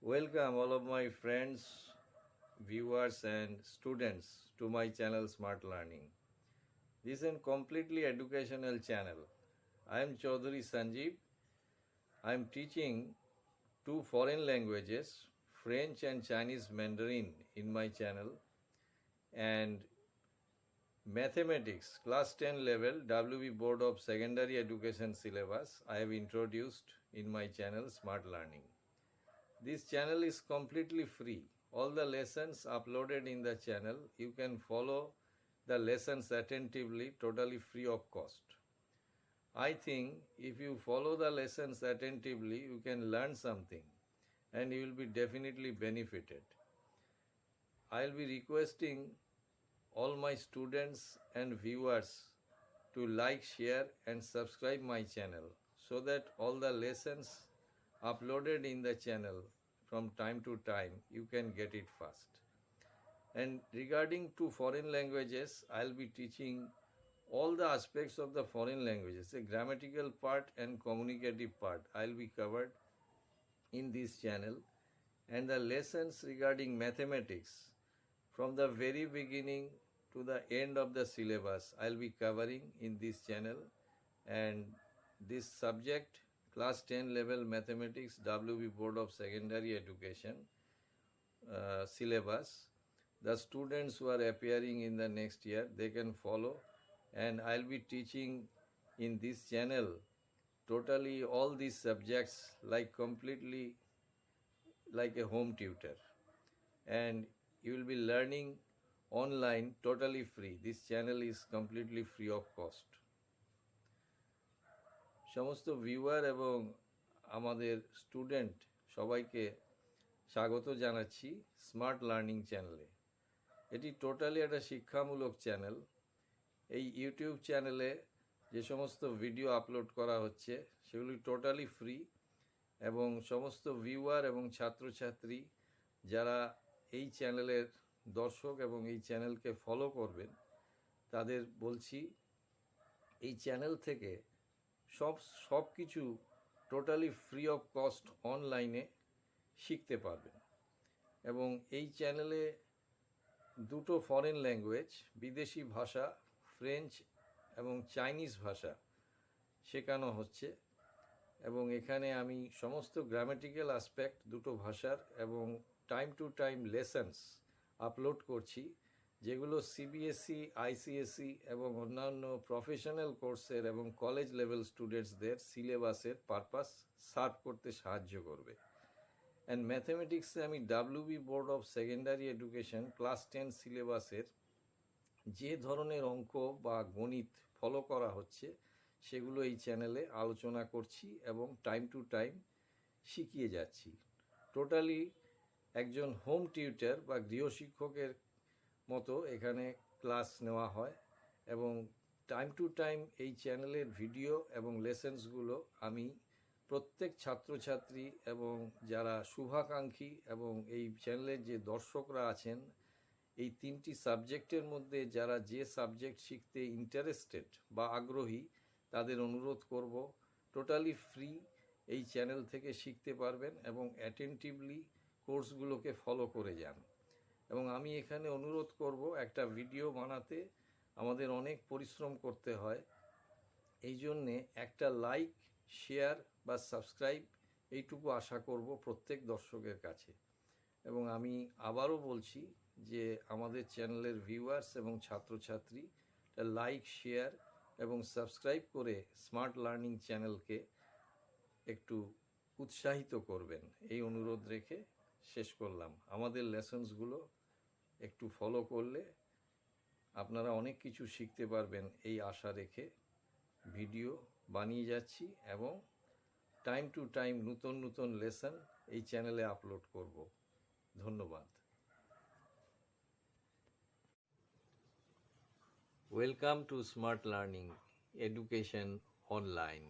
Welcome all of my friends, viewers and students to my channel Smart Learning. This is a completely educational channel. I am Chaudhary Sanjeev. I am teaching two foreign languages, French and Chinese Mandarin in my channel, and mathematics class 10 level WB Board of Secondary Education syllabus I have introduced in my channel Smart Learning. This channel is completely free. All the lessons uploaded in the channel, you can follow the lessons attentively, totally free of cost. I think if you follow the lessons attentively, you can learn something and you will be definitely benefited. I will be requesting all my students and viewers to like, share and subscribe my channel so that all the lessons uploaded in the channel from time to time you can get it fast. And regarding to foreign languages, I'll be teaching all the aspects of the foreign languages, the grammatical part and communicative part I'll be covered in this channel, and the lessons regarding mathematics from the very beginning to the end of the syllabus I'll be covering in this channel. And this subject class 10 level mathematics WB Board of Secondary Education syllabus, the students who are appearing in the next year, they can follow, and I'll be teaching in this channel totally all these subjects like completely like a home tutor, and you will be learning online totally free. This channel is completely free of cost. সমস্ত viewer এবং আমাদের student সবাইকে স্বাগত জানাচ্ছি smart learning চ্যানেলে। এটি totally একটা শিক্ষামূলক চ্যানেল। এই ইউটিউব চ্যানেলে যে সমস্ত ভিডিও আপলোড করা হচ্ছে সেগুলি টোটালি ফ্রি, এবং সমস্ত ভিউয়ার এবং ছাত্রছাত্রী যারা এই চ্যানেলের দর্শক এবং এই চ্যানেলকে ফলো করবেন তাদের বলছি এই চ্যানেল থেকে সব কিছু টোটালি ফ্রি অফ কস্ট অনলাইনে শিখতে পারবেন। এবং এই চ্যানেলে দুটো ফরেন ল্যাঙ্গুয়েজ, বিদেশি ভাষা ফ্রেঞ্চ এবং চাইনিজ ভাষা শেখানো হচ্ছে, এবং এখানে আমি সমস্ত গ্রামেটিক্যাল অ্যাসপেক্ট দুটো ভাষার এবং time to time lessons upload করছি, যেগুলো সিবিএসই, আইসিএসই এবং অন্যান্য প্রফেশনাল কোর্সের এবং কলেজ লেভেল স্টুডেন্টসদের সিলেবাসের পারপাস সার্ভ করতে সাহায্য করবে। অ্যান্ড ম্যাথমেটিক্সে আমি WB board of secondary education class 10 সিলেবাসের যে ধরনের অঙ্ক বা গণিত ফলো করা হচ্ছে সেগুলো এই চ্যানেলে আলোচনা করছি এবং টাইম টু টাইম শিখিয়ে যাচ্ছি। টোটালি একজন হোম টিউটার বা গৃহশিক্ষকের মতো এখানে ক্লাস নেওয়া হয়, এবং টাইম টু টাইম এই চ্যানেলের ভিডিও এবং লেসেন্সগুলো আমি প্রত্যেক ছাত্রছাত্রী এবং যারা শুভাকাঙ্ক্ষী এবং এই চ্যানেলের যে দর্শকরা আছেন এই তিনটি সাবজেক্টের মধ্যে যারা যে সাবজেক্ট শিখতে ইন্টারেস্টেড বা আগ্রহী তাদের অনুরোধ করব টোটালি ফ্রি এই চ্যানেল থেকে শিখতে পারবেন এবং অ্যাটেন্টিভলি কোর্সগুলোকে ফলো করে যান। এবং আমি এখানে অনুরোধ করব, একটা ভিডিও বানাতে আমাদের অনেক পরিশ্রম করতে হয়, এই জন্যে একটা লাইক, শেয়ার বা সাবস্ক্রাইব এইটুকু আশা করব প্রত্যেক দর্শকের কাছে। এবং আমি আবারও বলছি যে আমাদের চ্যানেলের ভিউয়ার্স এবং ছাত্রছাত্রী লাইক, শেয়ার এবং সাবস্ক্রাইব করে স্মার্ট লার্নিং চ্যানেলকে একটু উৎসাহিত করবেন, এই অনুরোধ রেখে শেষ করলাম। আমাদের লেসন্সগুলো একটু ফলো করলে আপনারা অনেক কিছু শিখতে পারবেন এই আশা রেখে ভিডিও বানিয়ে যাচ্ছি, এবং টাইম টু টাইম নতুন নতুন লেসন এই চ্যানেলে আপলোড করব। ধন্যবাদ। Welcome to smart learning education online.